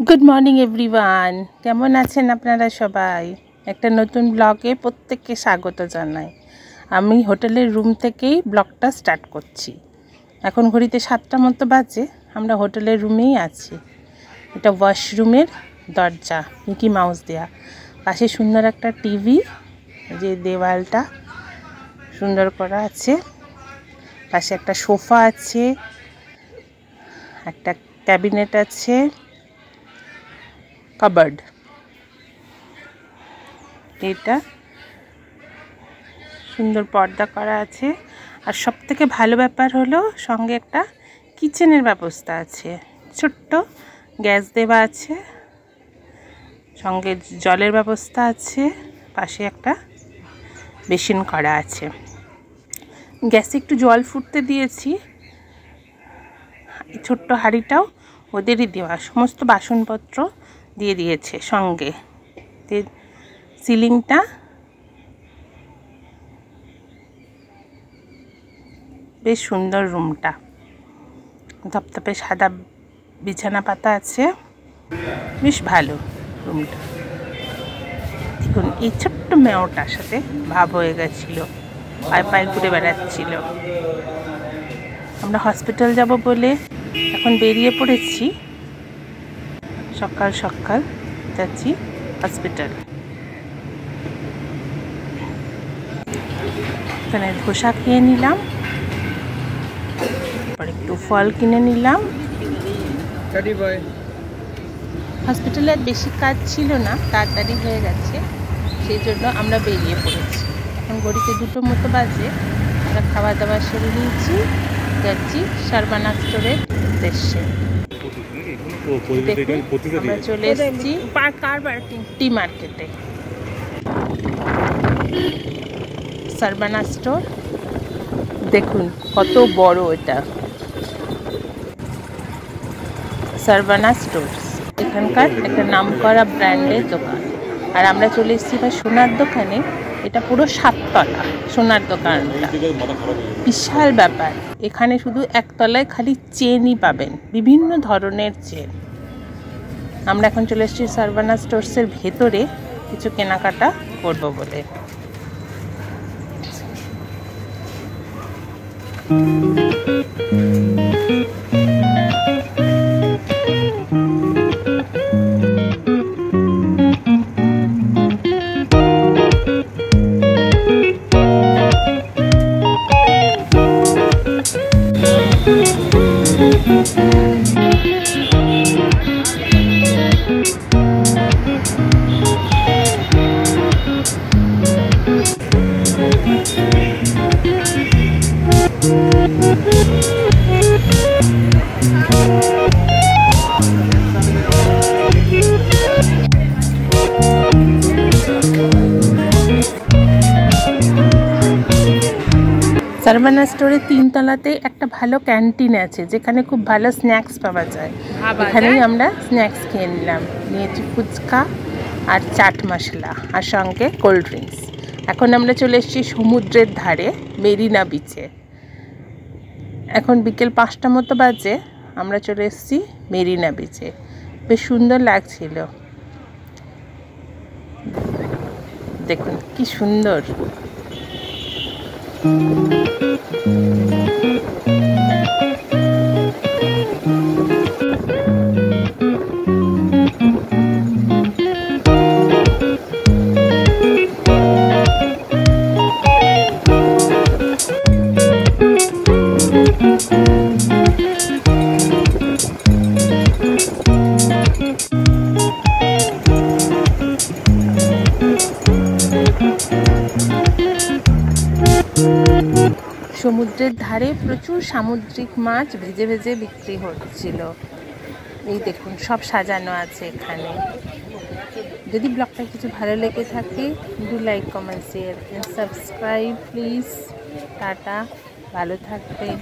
Good morning everyone, কেমন আছেন আপনারা সবাই? একটা নতুন ব্লগে প্রত্যেককে স্বাগত জানাই। আমি হোটেলের রুম থেকেই ব্লগটা স্টার্ট করছি। এখন ঘড়িতে 7টা মতো বাজে, আমরা হোটেলের রুমেই আছি। এটা ওয়াশরুমের দরজা, মিকি মাউস দেয়া, পাশে সুন্দর একটা টিভি, যে দেওয়ালটা সুন্দর করা আছে, পাশে একটা সোফা আছে, একটা ক্যাবিনেট আছে, কাবার্ড, এটা সুন্দর পর্দা করা আছে। আর সব থেকে ভালো ব্যাপার হলো সঙ্গে একটা কিচেনের ব্যবস্থা আছে, ছোট্ট গ্যাস দেওয়া আছে, সঙ্গে জলের ব্যবস্থা আছে, পাশে একটা বেসিন করা আছে। গ্যাসে একটু জল ফুটতে দিয়েছি, ছোট্ট হাঁড়িটাও ওদেরই দেওয়া, সমস্ত বাসনপত্র দিয়ে দিয়েছে সঙ্গে। সিলিংটা বেশ সুন্দর, রুমটা ধপধপে সাদা বিছানা পাতা আছে, বেশ ভালো রুমটা। দেখুন এই ছোট্ট মেয়েটার সাথে ভাব হয়ে গেছিল, পায়ে পায়ে ঘুরে বেড়াচ্ছিল। আমরা হসপিটাল যাব বলে এখন বেরিয়ে পড়েছি, সকাল সকাল যাচ্ছি হসপিটাল। এখানে ধোসা খেয়ে নিলাম, তারপর একটু ফল কিনে নিলাম। হসপিটালে আর বেশি কাজ ছিল না, তাড়াতাড়ি হয়ে গেছে, সেই জন্য আমরা বেরিয়ে পড়েছি। এখন ঘড়িতে 2টো মতো বাজে, আমরা খাওয়া দাওয়া সেরে নিয়েছি, যাচ্ছি শারবানা স্টোরের উদ্দেশ্যে। আমরা চলে এসেছি টি মার্কেটে, শারবানা স্টোর। দেখুন কত বড় এটা, শারবানা স্টোরস এখানকার একটা নামকরা ব্র্যান্ডের দোকান। আর আমরা চলে এসেছি এবার সোনার দোকানে। এটা পুরো 7তলা সোনার দোকানটা, বিশাল ব্যাপার। এখানে শুধু একতলায় খালি চেনই পাবেন, বিভিন্ন ধরনের চেন। আমরা এখন চলে এসেছি শারবানা স্টোরসের ভেতরে কিছু কেনাকাটা করব বলে। শারবানা স্টোরের 3তলাতে একটা ভালো ক্যান্টিন আছে, যেখানে খুব ভালো স্ন্যাক্স পাওয়া যায়। এখানেই আমরা স্ন্যাক্স খেয়ে নিলাম, নিয়েছি ফুচকা আর চাট মশলা আর সঙ্গে কোল্ড ড্রিঙ্কস। এখন আমরা চলে এসেছি সমুদ্রের ধারে, মেরিনা বিচে। এখন বিকেল 5টা মতো বাজে, আমরা চলে এসেছি মেরিনা বিচে। বেশ সুন্দর লাগছিল, দেখুন কি সুন্দর। সমুদ্রের ধারে প্রচুর সামুদ্রিক মাছ ভেজে ভেজে বিক্রি হচ্ছিল। এই দেখুন সব সাজানো আছে এখানে। যদি ব্লগটা কিছু ভালো লেগে থাকে, do like, comment, share and subscribe please. টাটা, ভালো থাকবেন।